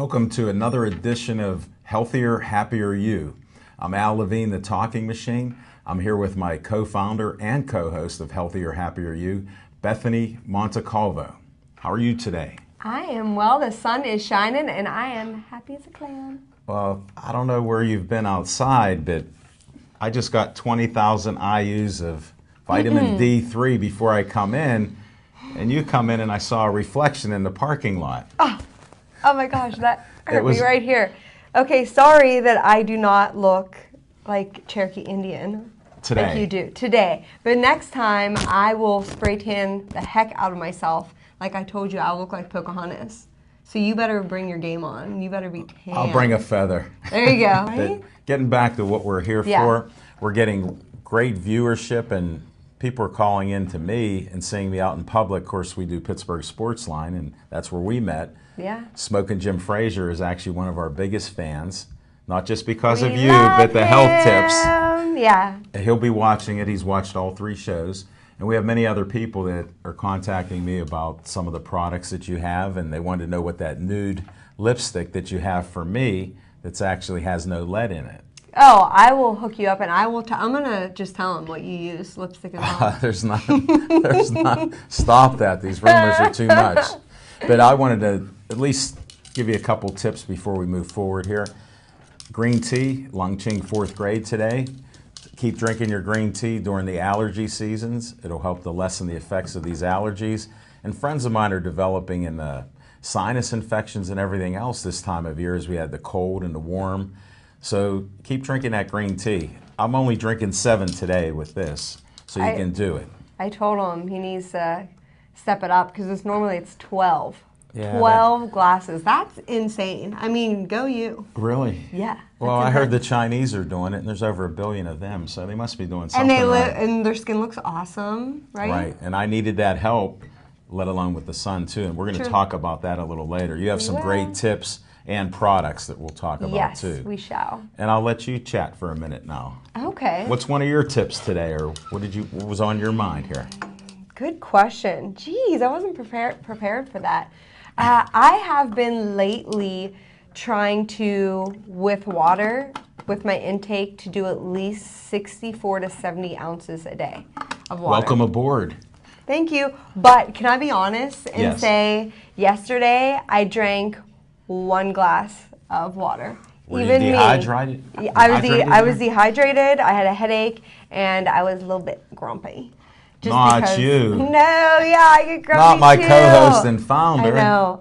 Welcome to another edition of Healthier, Happier You. I'm Al Levine, the Talking Machine. I'm here with my co-founder and co-host of Healthier, Happier You, Bethany Montecalvo. How are you today? I am well. The sun is shining and I am happy as a clam. Well, I don't know where you've been outside, but I just got 20,000 IUs of vitamin D3 before I come in, and you come in and I saw a reflection in the parking lot. Oh my gosh, that hurt me right here. Okay, sorry that I do not look like Cherokee Indian. Today. Like you do. Today. But next time, I will spray tan the heck out of myself. Like I told you, I'll look like Pocahontas. So you better bring your game on. You better be tan. I'll bring a feather. There you go. Right? Getting back to what we're here for, we're getting great viewership, and people are calling in to me and seeing me out in public. Of course, we do Pittsburgh Sports Line, and that's where we met. Yeah. Smokin' Jim Frazier is actually one of our biggest fans, not just because We of you, love but the health tips. Yeah. He'll be watching it. He's watched all 3 shows. And we have many other people that are contacting me about some of the products that you have, and they wanted to know what that nude lipstick that you have for me that actually has no lead in it. Oh, I will hook you up, and I will. I'm gonna just tell him what you use, lipstick and all. There's not. Stop that. These rumors are too much. But I wanted to at least give you a couple tips before we move forward here. Green tea, Lung Ching 4th grade today. Keep drinking your green tea during the allergy seasons. It'll help to lessen the effects of these allergies. And friends of mine are developing in sinus infections and everything else this time of year as we had the cold and the warm. So keep drinking that green tea. I'm only drinking 7 today with this, so you can do it. I told him he needs to step it up because normally it's 12. Yeah, 12 glasses. That's insane. I mean, go you. Really? Yeah. Well, I heard the Chinese are doing it, and there's over 1 billion of them, so they must be doing something right. And their skin looks awesome, right? Right, and I needed that help, let alone with the sun, too, and we're going to talk about that a little later. You have some great tips and products that we'll talk about, too. Yes, we shall. And I'll let you chat for a minute now. Okay. What's one of your tips today, or what was on your mind here? Good question. Geez, I wasn't prepared for that. I have been lately trying to, with water, with my intake, to do at least 64 to 70 ounces a day of water. Welcome aboard. Thank you. But can I be honest and say yesterday I drank 1 glass of water. Were you dehydrated? I was dehydrated. I had a headache and I was a little bit grumpy. Not you. No, yeah, I get grumpy Not my too. co-host and founder.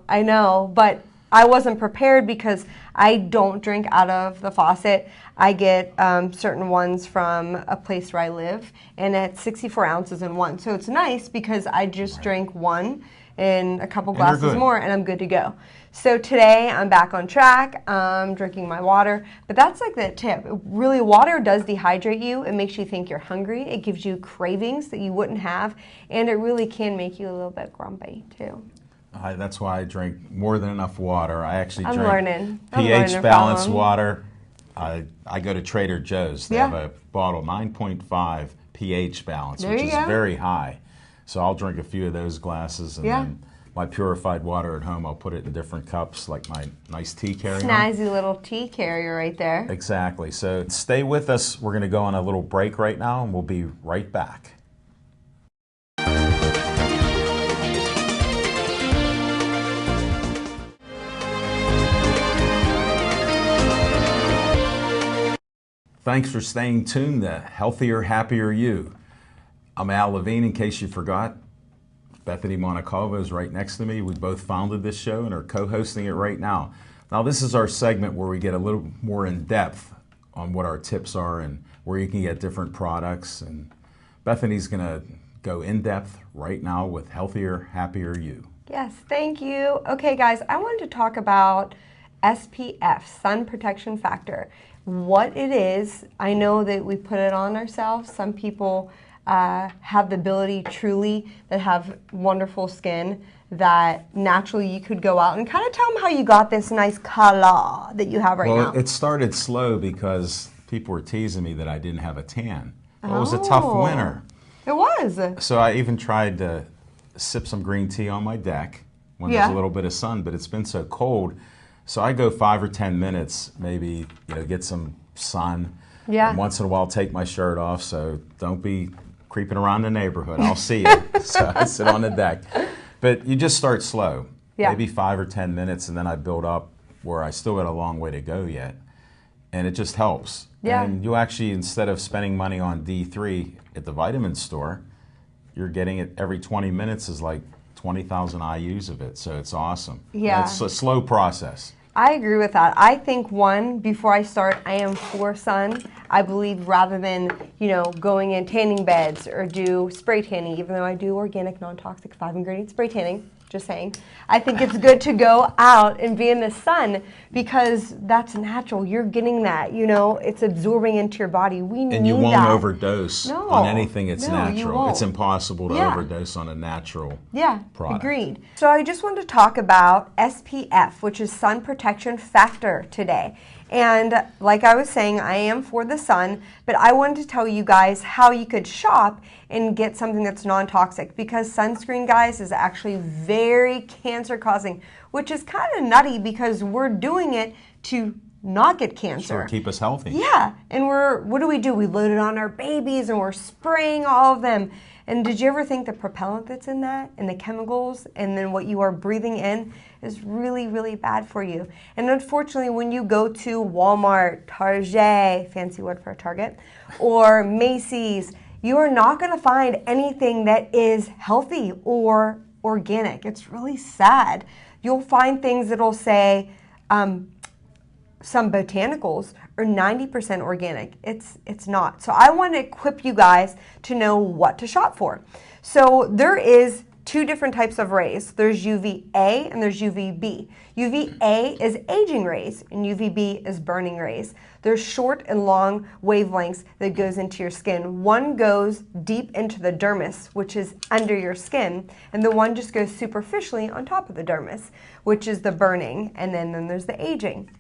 I know, but I wasn't prepared because I don't drink out of the faucet. I get certain ones from a place where I live, and it's 64 ounces in one. So it's nice because I just drink 1 and a couple glasses more, and I'm good to go. So today I'm back on track. I'm drinking my water, but that's like the tip. Really, water does dehydrate you. It makes you think you're hungry. It gives you cravings that you wouldn't have, and it really can make you a little bit grumpy too. That's why I drink more than enough water. I actually drink learning. pH balanced water. I go to Trader Joe's. They have a bottle 9.5 pH balance, which is very high. So I'll drink a few of those glasses, and then my purified water at home, I'll put it in different cups, like my nice tea carrier. Snazzy little tea carrier right there. Exactly. So stay with us. We're going to go on a little break right now, and we'll be right back. Thanks for staying tuned to Healthier, Happier You. I'm Al Levine, in case you forgot. Bethany Montecalvo is right next to me. We both founded this show and are co-hosting it right now. Now, this is our segment where we get a little more in depth on what our tips are and where you can get different products. And Bethany's going to go in depth right now with Healthier, Happier You. Yes, thank you. Okay, guys, I wanted to talk about SPF, sun protection factor. What it is, I know that we put it on ourselves. Some people have the ability truly that have wonderful skin that naturally you could go out and kind of tell them how you got this nice color that you have right now. Well, it started slow because people were teasing me that I didn't have a tan. It was a tough winter. It was. So I even tried to sip some green tea on my deck when there's a little bit of sun, but it's been so cold So I go 5 or 10 minutes, maybe, get some sun. Yeah. And once in a while, take my shirt off. So don't be creeping around the neighborhood. I'll see you. So I sit on the deck. But you just start slow. Yeah. Maybe 5 or 10 minutes, and then I build up where I still got a long way to go yet. And it just helps. Yeah. And you actually, instead of spending money on D3 at the vitamin store, you're getting it every 20 minutes is like 20,000 IUs of it. So it's awesome. Yeah. It's a slow process. I agree with that. I think before I start, I am for sun. I believe rather than, going in tanning beds or do spray tanning, even though I do organic, non-toxic, 5-ingredient spray tanning, just saying. I think it's good to go out and be in the sun because that's natural. You're getting that, it's absorbing into your body. We need that. And you won't overdose No. on anything that's No, you natural. won't. It's impossible to Yeah. overdose on a natural Yeah, product. agreed. So I just wanted to talk about SPF, which is sun protection factor today. And like I was saying, I am for the sun, but I wanted to tell you guys how you could shop and get something that's non-toxic because sunscreen, guys, is actually very cancer causing, which is kind of nutty because we're doing it to not get cancer. Sure, keep us healthy. Yeah, and what do? We load it on our babies and we're spraying all of them. And did you ever think the propellant that's in that and the chemicals and then what you are breathing in is really, really bad for you? And unfortunately, when you go to Walmart, Target, fancy word for a Target, or Macy's, you are not going to find anything that is healthy or organic. It's really sad. You'll find things that'll say, some botanicals are 90% organic. It's not. So I want to equip you guys to know what to shop for. So there is 2 different types of rays. There's UVA and there's UVB. UVA is aging rays and UVB is burning rays. There's short and long wavelengths that goes into your skin. One goes deep into the dermis, which is under your skin, and the one just goes superficially on top of the dermis, which is the burning, and then there's the aging.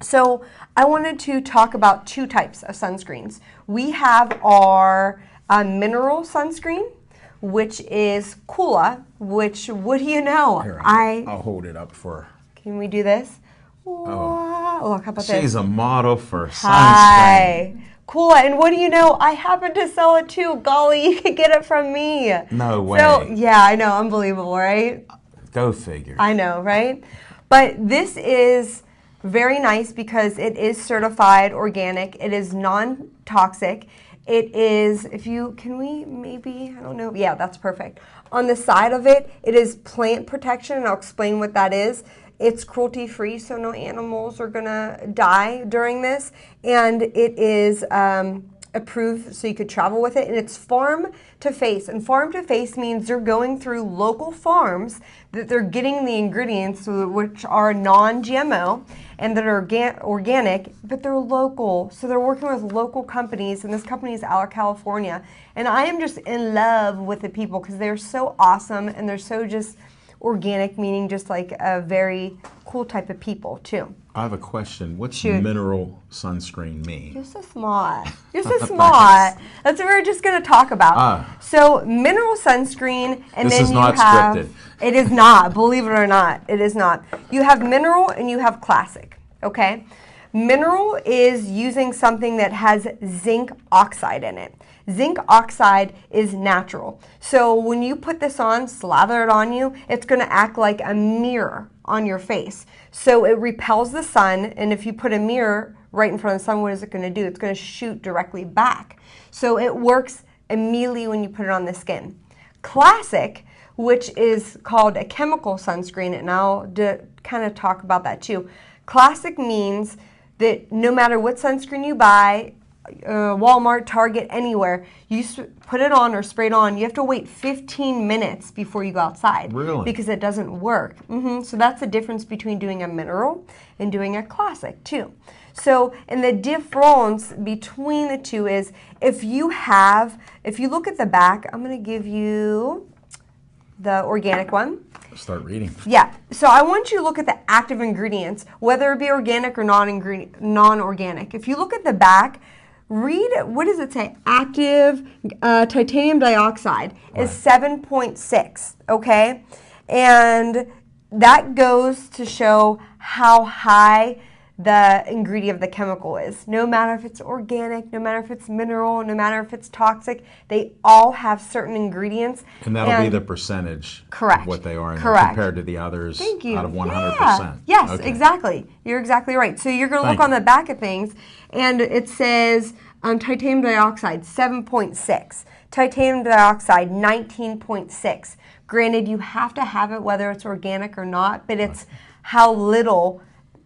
So I wanted to talk about 2 types of sunscreens. We have our mineral sunscreen, which is Kula, which, what do you know? Here, I'll hold it up for. Can we do this? Oh, look, how about this? She's a model for sunscreen. Hi. Kula, and what do you know? I happen to sell it too. Golly, you could get it from me. No way. So, yeah, I know, unbelievable, right? Go figure. I know, right? But this is very nice because it is certified organic. It is non-toxic. It is, I don't know. Yeah, that's perfect. On the side of it, it is plant protection, and I'll explain what that is. It's cruelty-free, so no animals are going to die during this. And it is approved so you could travel with it. And it's farm to face. And farm to face means they're going through local farms that they're getting the ingredients, which are non-GMO and that are organic, but they're local. So they're working with local companies, and this company is out of California. And I am just in love with the people because they're so awesome and they're so just organic, meaning just like a very cool type of people too. I have a question. What's Shoot. Mineral sunscreen mean? You're so smart. You're so smart. That's what we're just going to talk about. So mineral sunscreen, and This then is you not have. scripted. It is not. Believe it or not, it is not. You have mineral and you have classic. Okay. Mineral is using something that has zinc oxide in it. Zinc oxide is natural. So when you put this on, slather it on you, it's going to act like a mirror on your face. So it repels the sun, and if you put a mirror right in front of the sun, what is it going to do? It's going to shoot directly back. So it works immediately when you put it on the skin. Classic, which is called a chemical sunscreen, and I'll kind of talk about that too. Classic means that no matter what sunscreen you buy, Walmart, Target, anywhere, you put it on or spray it on, you have to wait 15 minutes before you go outside. Really? Because it doesn't work. So that's the difference between doing a mineral and doing a classic too. So, and the difference between the two is if you look at the back, I'm going to give you the organic one. Start reading. Yeah. So I want you to look at the active ingredients, whether it be organic or non-organic. If you look at the back, read, what does it say? Active titanium dioxide is 7.6, okay? And that goes to show how high the ingredient of the chemical is. No matter if it's organic, no matter if it's mineral, no matter if it's toxic, they all have certain ingredients. And that'll be the percentage correct. of what they are Correct. compared to the others Thank you. out of 100%. Yeah. Yes, Okay. exactly. You're exactly right. So you're going to look on the back of things, and it says titanium dioxide 7.6, titanium dioxide 19.6. Granted, you have to have it whether it's organic or not, but it's how little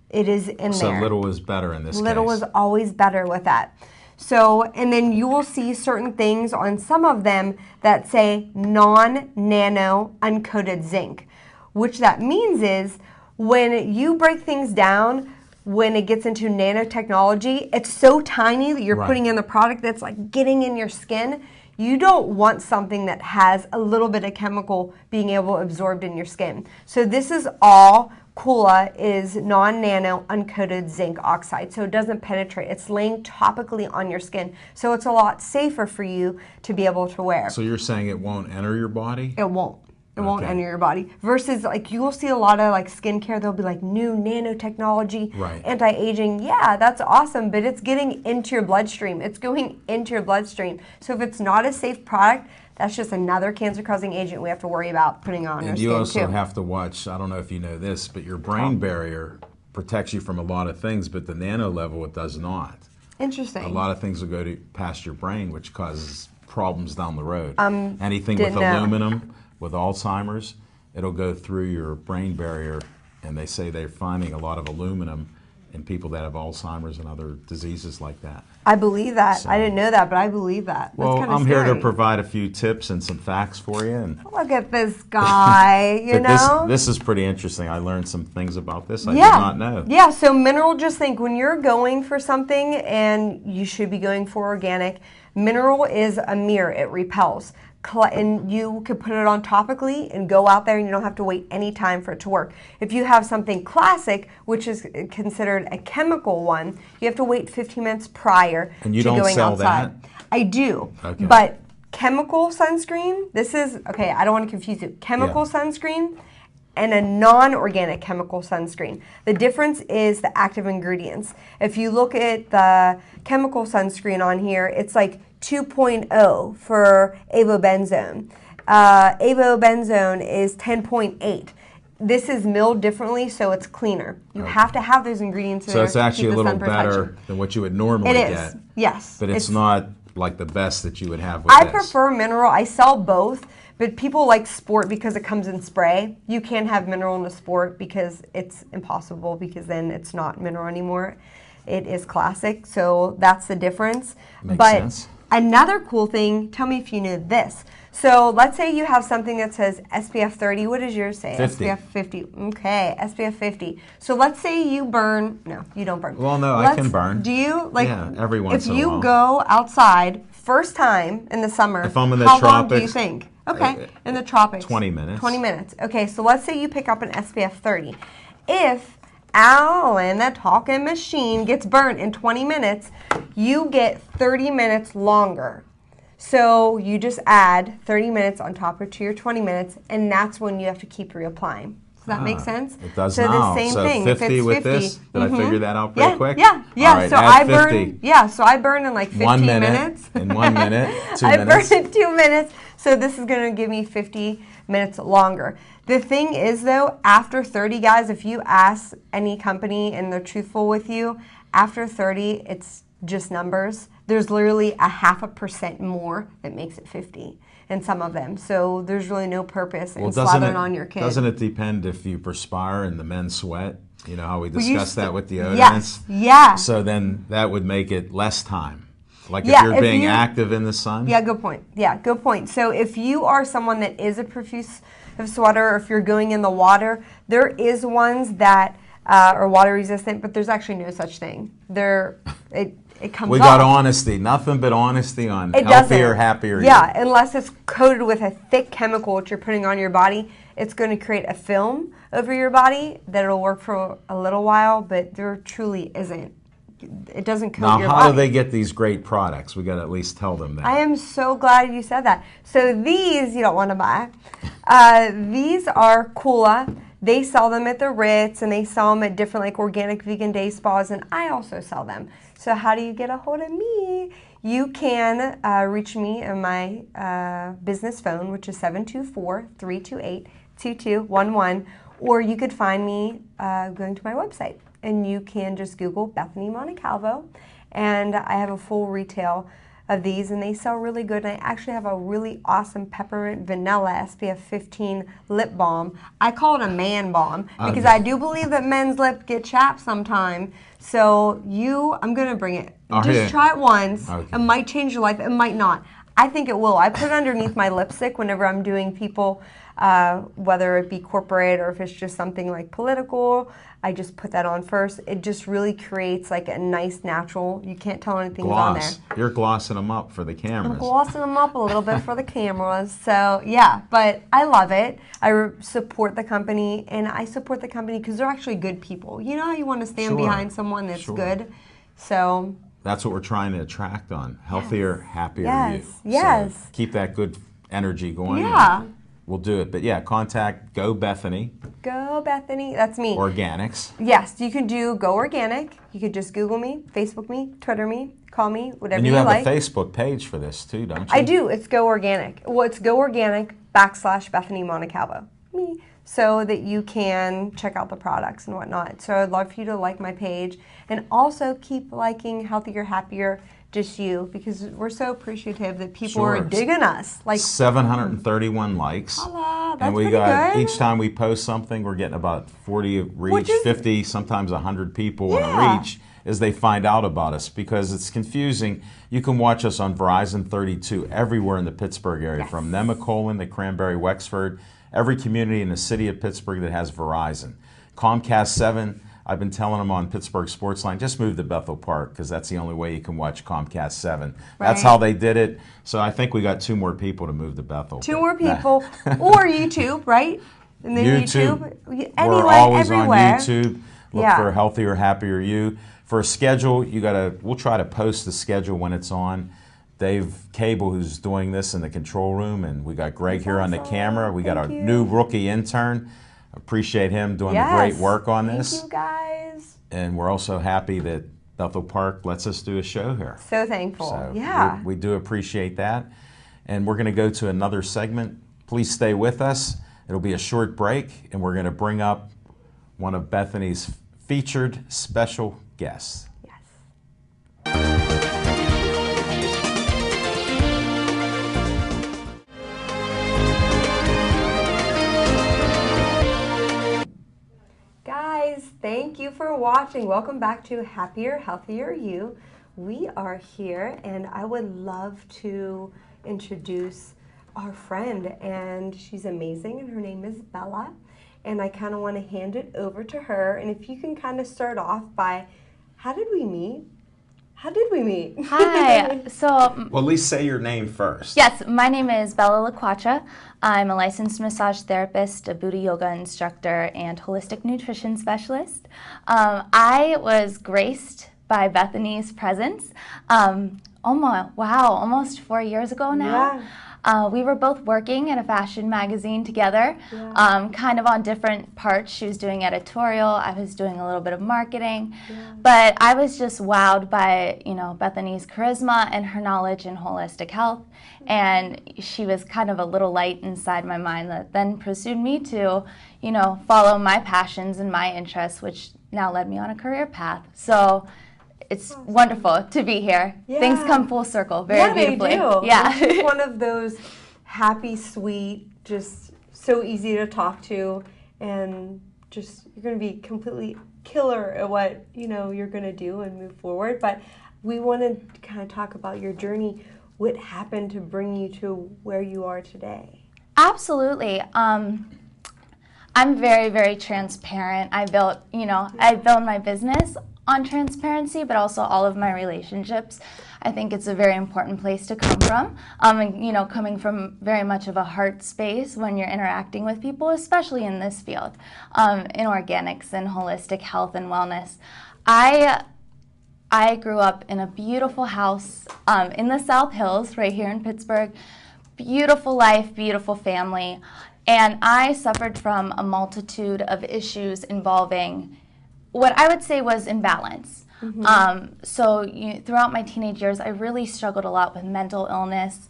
it is in there. So little is better in this case. Little is always better with that. So, and then you will see certain things on some of them that say non-nano uncoated zinc, which that means is when you break things down, when it gets into nanotechnology, it's so tiny that you're putting in the product that's like getting in your skin. You don't want something that has a little bit of chemical being able to absorb in your skin. So this is all Kula is non-nano uncoated zinc oxide, so it doesn't penetrate. It's laying topically on your skin, so it's a lot safer for you to be able to wear. So you're saying it won't enter your body? It won't. It won't enter your body. Versus, like, you will see a lot of, like, skincare, they'll be like, new nanotechnology, anti-aging. Yeah, that's awesome, but it's getting into your bloodstream. It's going into your bloodstream. So if it's not a safe product, that's just another cancer-causing agent we have to worry about putting on our skin, And too. you also have to watch, I don't know if you know this, but your brain barrier protects you from a lot of things, but the nano level, it does not. Interesting. A lot of things will go past your brain, which causes problems down the road. Anything with didn't know. aluminum, with Alzheimer's, it'll go through your brain barrier, and they say they're finding a lot of aluminum in people that have Alzheimer's and other diseases like that. I believe that. So, I didn't know that, but I believe that. That's well, kinda I'm here to scary. provide a few tips and some facts for you. And Look at this guy, you but know? this is pretty interesting. I learned some things about this I did not know. Yeah, so mineral, just think when you're going for something, and you should be going for organic, mineral is a mirror, it repels. And you could put it on topically and go out there and you don't have to wait any time for it to work. If you have something classic, which is considered a chemical one, you have to wait 15 minutes prior And you to don't going sell outside. that? I do, Okay. but chemical sunscreen, this is, okay, I don't want to confuse you. Chemical sunscreen and a non-organic chemical sunscreen. The difference is the active ingredients. If you look at the chemical sunscreen on here, it's like 2.0 for avobenzone. Avobenzone is 10.8. This is milled differently, so it's cleaner. You have to have those ingredients in So there it's to actually keep a the little sun better protection. than what you would normally It is, get. yes. But it's not like the best that you would have with I this. prefer mineral. I sell both, but people like sport because it comes in spray. You can't have mineral in a sport because it's impossible, because then it's not mineral anymore. It is classic, so that's the difference. Makes but sense. Another cool thing, tell me if you knew this. So let's say you have something that says SPF 30. What does yours say? 50. SPF 50. Okay, SPF 50. So let's say you burn. No, you don't burn. Well, no, I can burn. Do you? Like, Yeah, every once if in a you while. go outside first time in the summer, If I'm in the how long do you tropics, think? Okay, in the tropics. 20 minutes. 20 minutes. Okay, so let's say you pick up an SPF 30. If Alan, the talking machine, gets burnt in 20 minutes, you get 30 minutes longer. So you just add 30 minutes on top of to your 20 minutes, and that's when you have to keep reapplying. Does that make sense? It does so now. the same So thing. 50 if it's with 50, this? Did I figure that out pretty quick? Yeah, yeah. All right, so add I 50. burn. Yeah, so I burn in like 15 1 minute. minutes. In 1 minute, 2 I minutes. burn in 2 minutes. So this is going to give me 50 minutes longer. The thing is, though, after 30, guys, if you ask any company and they're truthful with you, after 30, it's just numbers. There's literally a 0.5% more that makes it 50 in some of them. So there's really no purpose in slathering on your kid. Doesn't it depend if you perspire and the men sweat? You know how we discussed that with deodorants? Yes, yeah. So then that would make it less time. Like Yeah, if you're if being you- active in the sun? Yeah, good point. Yeah, good point. So if you are someone that is a profuse sweater, or if you're going in the water, there is ones that are water resistant, but there's actually no such thing. It comes We off. got honesty. Nothing but honesty on It healthier, doesn't. happier Yeah, you. unless it's coated with a thick chemical which you're putting on your body, it's going to create a film over your body that'll work for a little while, but there truly isn't. It doesn't coat Now, your how body. do they get these great products? We got to at least tell them that. I am so glad you said that. So these you don't want to buy. These are Kula. they sell them at the Ritz, and they sell them at different like organic vegan day spas, and I also sell them. So how do you get a hold of me? You can reach me on my business phone, which is 724-328-2211, or you could find me going to my website, and you can just Google Bethany Montecalvo, and I have a full retail of these, and they sell really good. And I actually have a really awesome peppermint vanilla SPF 15 lip balm. I call it a man balm because I do believe that men's lips get chapped sometime. So I'm gonna bring it. Just try it once. Okay. It might change your life. It might not. I think it will. I put it underneath my lipstick whenever I'm doing people, whether it be corporate or if it's just something like political. I just put that on first. It just really creates like a nice natural, you can't tell anything's on there. You're glossing them up for the cameras. I'm glossing them up a little bit for the cameras. So yeah, but I love it. I support the company, and I support the company because they're actually good people. You know how you want to stand behind someone that's good? So that's what we're trying to attract on. Healthier, happier you. Yes. So keep that good energy going. Yeah. We'll do it. But yeah, contact Go Bethany. Go Bethany. That's me. Organics. Yes, you can do Go Organic. You could just Google me, Facebook me, Twitter me, call me, whatever you like. And you have a Facebook page for this too, don't you? I do. It's Go Organic. Well, it's Go Organic / Bethany Montecalvo. Me. So that you can check out the products and whatnot. So I'd love for you to like my page, and also keep liking Healthier, Happier, Just You, because we're so appreciative that people are digging us. Like 731 likes. Holla, that's and we pretty got good. each time we post something, we're getting about 40 reach, 50, sometimes 100 people on a reach as they find out about us, because it's confusing. You can watch us on Verizon 32 everywhere in the Pittsburgh area, from Nemacolin to Cranberry, Wexford, every community in the city of Pittsburgh that has Verizon. Comcast 7, I've been telling them on Pittsburgh Sportsline, just move to Bethel Park, because that's the only way you can watch Comcast 7. That's how they did it. So I think we got 2 more people to move to Bethel. 2 more people, or YouTube, right? And then YouTube. We're Anyway, always everywhere. on YouTube. Look for Healthier, Happier You. For a schedule, we'll try to post the schedule when it's on. Dave Cable, who's doing this in the control room, and we got Greg here on the camera. We got our new rookie intern. Appreciate him doing the great work on this. Thank you, guys. And we're also happy that Bethel Park lets us do a show here. So thankful. So yeah. we do appreciate that. And we're going to go to another segment. Please stay with us. It'll be a short break, and we're going to bring up one of Bethany's featured special guests. Thank you for watching. Welcome back to Happier, Healthier You. We are here, and I would love to introduce our friend, and she's amazing, and her name is Bella, and I kind of want to hand it over to her. And if you can kind of start off by, how did we meet? Hi. Well, at least say your name first. Yes, my name is Bella LaQuacha. I'm a licensed massage therapist, a Buddha yoga instructor, and holistic nutrition specialist. I was graced by Bethany's presence almost 4 years ago now. Yeah. We were both working in a fashion magazine together, kind of on different parts. She was doing editorial, I was doing a little bit of marketing, but I was just wowed by, Bethany's charisma and her knowledge in holistic health, and she was kind of a little light inside my mind that then pursued me to, follow my passions and my interests, which now led me on a career path. So it's wonderful to be here. Yeah. Things come full circle very beautifully. They do. Yeah. It's one of those happy, sweet, just so easy to talk to, and just you're going to be completely killer at what you're going to do and move forward. But we want to kind of talk about your journey. What happened to bring you to where you are today? Absolutely. I'm very, very transparent. I built my business on transparency, but also all of my relationships. I think it's a very important place to come from. And, coming from very much of a heart space when you're interacting with people, especially in this field, in organics and holistic health and wellness. I grew up in a beautiful house in the South Hills, right here in Pittsburgh. Beautiful life, beautiful family. And I suffered from a multitude of issues involving what I would say was imbalance. Throughout my teenage years, I really struggled a lot with mental illness,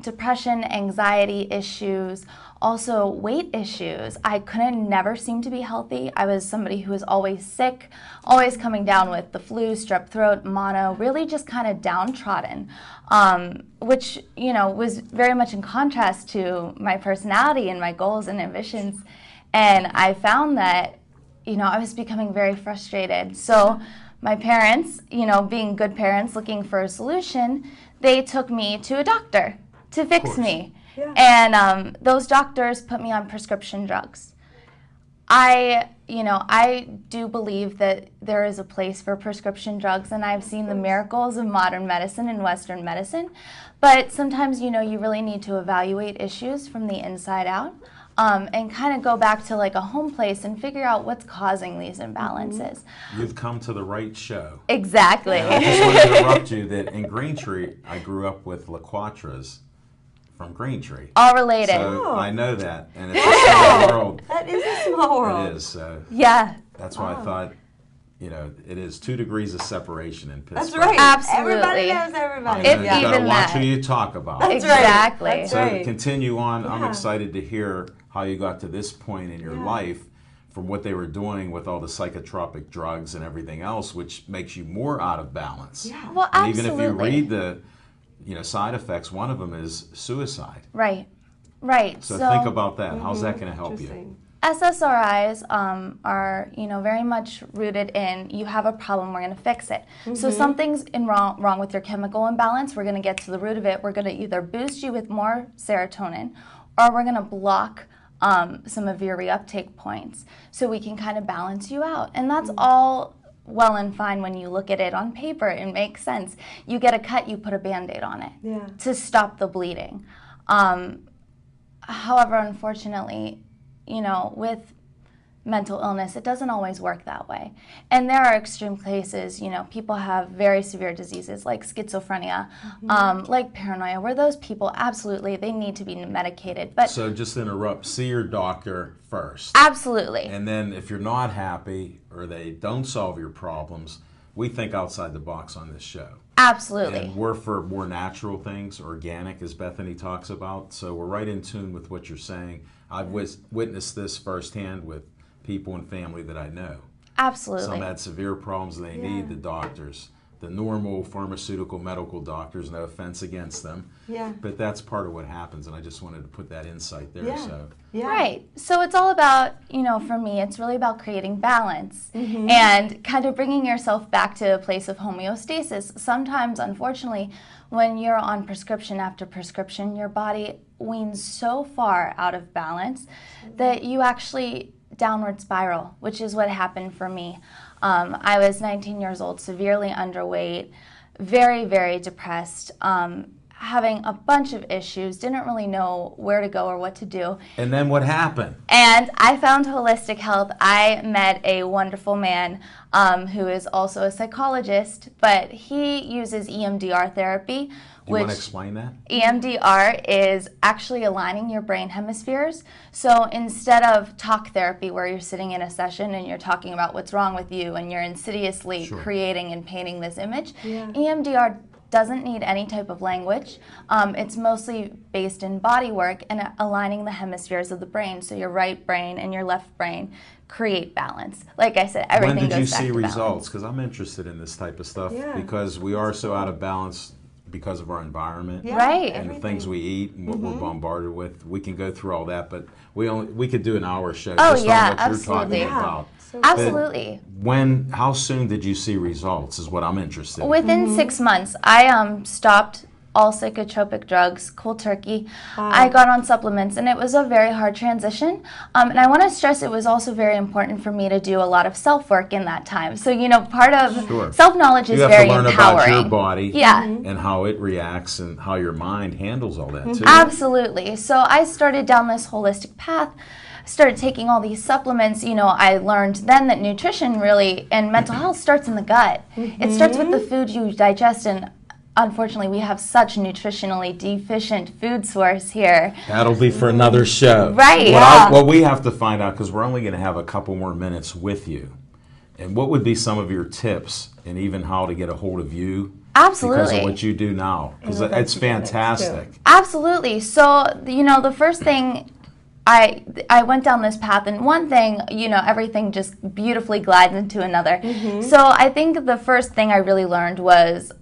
depression, anxiety issues, also weight issues. I couldn't never seem to be healthy. I was somebody who was always sick, always coming down with the flu, strep throat, mono, really just kind of downtrodden, which, was very much in contrast to my personality and my goals and ambitions. And I found that, I was becoming very frustrated. So my parents, being good parents looking for a solution, they took me to a doctor to fix me. Yeah. And those doctors put me on prescription drugs. I do believe that there is a place for prescription drugs, and I've seen the miracles of modern medicine and Western medicine. But sometimes, you really need to evaluate issues from the inside out. And kind of go back to like a home place and figure out what's causing these imbalances. You've come to the right show. Exactly. I just want to interrupt you that in Greentree, I grew up with La Quatras from Greentree. All related. So I know that, and it's a small world. That is a small world. It is. So Yeah. that's why I thought, it is 2 degrees of separation in Pittsburgh. That's right. Absolutely. Everybody knows everybody. I If know, yeah. you gotta even watch that. who you talk about. That's right. Exactly. That's So right. continue on. I'm Yeah. excited to hear how you got to this point in your life from what they were doing with all the psychotropic drugs and everything else, which makes you more out of balance. Yeah. Well, And absolutely. even if you read the side effects, one of them is suicide. Right. Right. So think about that. How's that going to help you? Interesting. SSRIs are, very much rooted in you have a problem, we're going to fix it. So something's wrong with your chemical imbalance. We're going to get to the root of it. We're going to either boost you with more serotonin, or we're going to block some of your reuptake points so we can kind of balance you out. And that's all well and fine when you look at it on paper. It makes sense. You get a cut, you put a Band-Aid on it to stop the bleeding. However, unfortunately, with mental illness, it doesn't always work that way. And there are extreme cases, people have very severe diseases like schizophrenia, like paranoia, where those people absolutely, they need to be medicated. But So just interrupt. See your doctor first. absolutely. And then if you're not happy or they don't solve your problems, we think outside the box on this show. Absolutely. And we're for more natural things, organic, as Bethany talks about. So we're right in tune with what you're saying. I've witnessed this firsthand with people and family that I know. Absolutely. Some had severe problems. They need the doctors, the normal pharmaceutical medical doctors. No offense against them. Yeah. But that's part of what happens. And I just wanted to put that insight there. Yeah. So Yeah. Right. So it's all about, for me, it's really about creating balance and kind of bringing yourself back to a place of homeostasis. Sometimes, unfortunately, when you're on prescription after prescription, your body weans so far out of balance that you actually downward spiral, which is what happened for me. I was 19 years old, severely underweight, very, very depressed, having a bunch of issues, didn't really know where to go or what to do. and then what happened? And I found holistic health. I met a wonderful man who is also a psychologist, but he uses EMDR therapy, Do you want which to explain that? EMDR is actually aligning your brain hemispheres. So instead of talk therapy where you're sitting in a session and you're talking about what's wrong with you and you're insidiously Sure. creating and painting this image, Yeah. EMDR doesn't need any type of language. It's mostly based in body work and aligning the hemispheres of the brain. So your right brain and your left brain create balance. Like I said, everything When did you goes back see to results? balance. Because I'm interested in this type of stuff Yeah. because we are so out of balance because of our environment Yeah. Right. and the Everything. things we eat and what we're bombarded with. We can go through all that, but we could do an hour show Oh, just yeah, on what absolutely. you're talking Yeah. about. So Absolutely. How soon did you see results is what I'm interested in. Within 6 months, I stopped all psychotropic drugs, cold turkey. I got on supplements, and it was a very hard transition. And I want to stress it was also very important for me to do a lot of self-work in that time. So, part of Sure. self-knowledge is You have very to learn empowering. about your body Yeah. and how it reacts and how your mind handles all that too. Absolutely. So I started down this holistic path, started taking all these supplements. I learned then that nutrition really and mental health starts in the gut. It starts with the food you digest, and unfortunately, we have such nutritionally deficient food source here. That'll be for another show. Right. What we have to find out, because we're only going to have a couple more minutes with you, and what would be some of your tips and even how to get a hold of you? Absolutely. Because of what you do now. Because it's fantastic. Absolutely. So, the first thing, I went down this path, and one thing, everything just beautifully glides into another. So I think the first thing I really learned was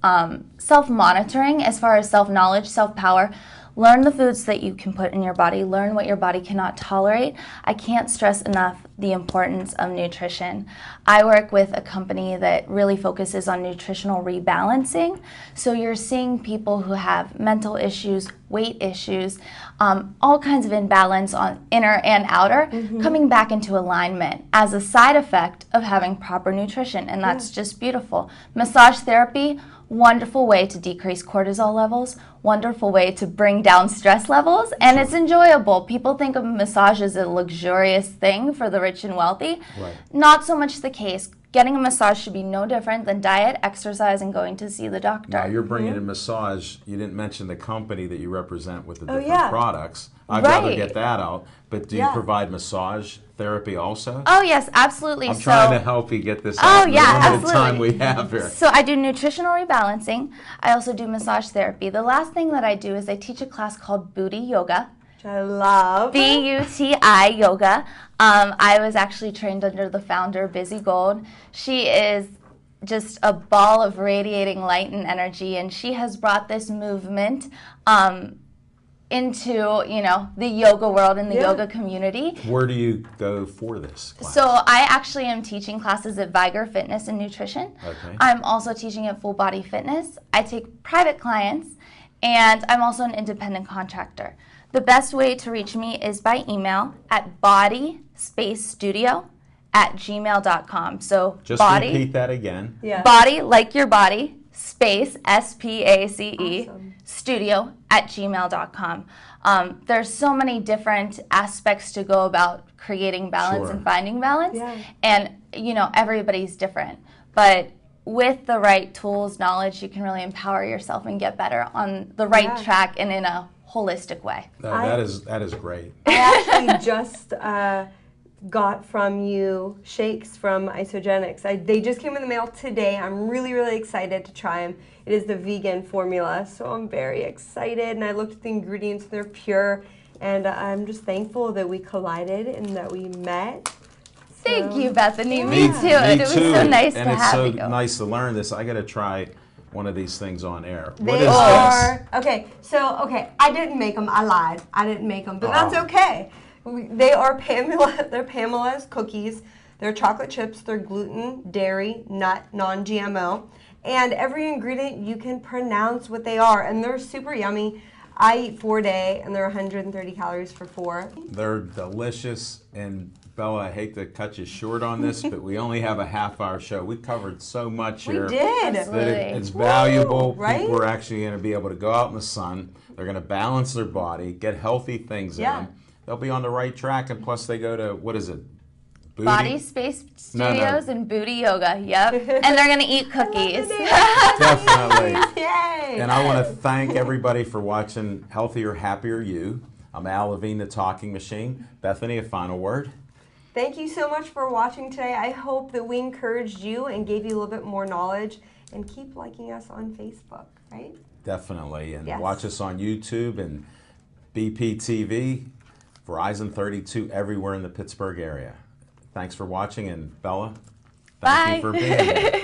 self-monitoring as far as self-knowledge, self-power. Learn the foods that you can put in your body. Learn what your body cannot tolerate. I can't stress enough the importance of nutrition. I work with a company that really focuses on nutritional rebalancing. So you're seeing people who have mental issues, weight issues, all kinds of imbalance on inner and outer, coming back into alignment as a side effect of having proper nutrition. And that's just beautiful. Massage therapy, wonderful way to decrease cortisol levels, wonderful way to bring down stress levels, and it's enjoyable. People think of massage as a luxurious thing for the rich and wealthy. Right. Not so much the case. Getting a massage should be no different than diet, exercise, and going to see the doctor. Now, you're bringing in massage. You didn't mention the company that you represent with the different yeah. products. I'd rather Right. get that out. But do you provide massage therapy also? Oh, yes, absolutely. I'm trying to help you get this out Oh, in yeah, the limited absolutely. time we have here. So I do nutritional rebalancing. I also do massage therapy. The last thing that I do is I teach a class called Booty Yoga. Which I love. BUTI Yoga. I was actually trained under the founder, Busy Gold. She is just a ball of radiating light and energy, and she has brought this movement into, the yoga world and the yoga community. Where do you go for this class? So I actually am teaching classes at Vigor Fitness and Nutrition. Okay. I'm also teaching at Full Body Fitness. I take private clients, and I'm also an independent contractor. The best way to reach me is by email at bodyspacestudio@gmail.com. So Just body, repeat that again. Yeah. body like your body, space, SPACE, Awesome. studio@gmail.com. There's so many different aspects to go about creating balance Sure. and finding balance. Yeah. And, everybody's different. But with the right tools, knowledge, you can really empower yourself and get better on the right track and in a holistic way. That is great. I actually just got from you shakes from Isogenics. They just came in the mail today. I'm really, really excited to try them. It is the vegan formula, so I'm very excited. And I looked at the ingredients, they're pure. And I'm just thankful that we collided and that we met. Thank you, Bethany. Yeah. Me too. And it was so nice and to it's have so you. nice to learn this. I got to try one of these things on air. What They is are okay. So I didn't make them. I lied. I didn't make them, but that's okay. They are Pamela. They're Pamela's cookies. They're chocolate chips. They're gluten, dairy, nut, non-GMO, and every ingredient you can pronounce what they are, and they're super yummy. I eat 4 a day, and they're 130 calories for 4. They're delicious. And Bella, I hate to cut you short on this, but we only have a half-hour show. We covered so much We here. did. Absolutely. That it's valuable. right? People are actually going to be able to go out in the sun. They're going to balance their body, get healthy things in them. They'll be on the right track, and plus they go to, what is it? Booty? Body Space No, no. Studios and Booty Yoga. Yep. And they're going to eat cookies. Definitely. Yay! And I want to thank everybody for watching Healthier, Happier You. I'm Al Levine, the Talking Machine. Bethany, a final word? Thank you so much for watching today. I hope that we encouraged you and gave you a little bit more knowledge. And keep liking us on Facebook, right? Definitely. And Yes. watch us on YouTube and BPTV, Verizon 32, everywhere in the Pittsburgh area. Thanks for watching, and Bella, thank Bye. you for being here.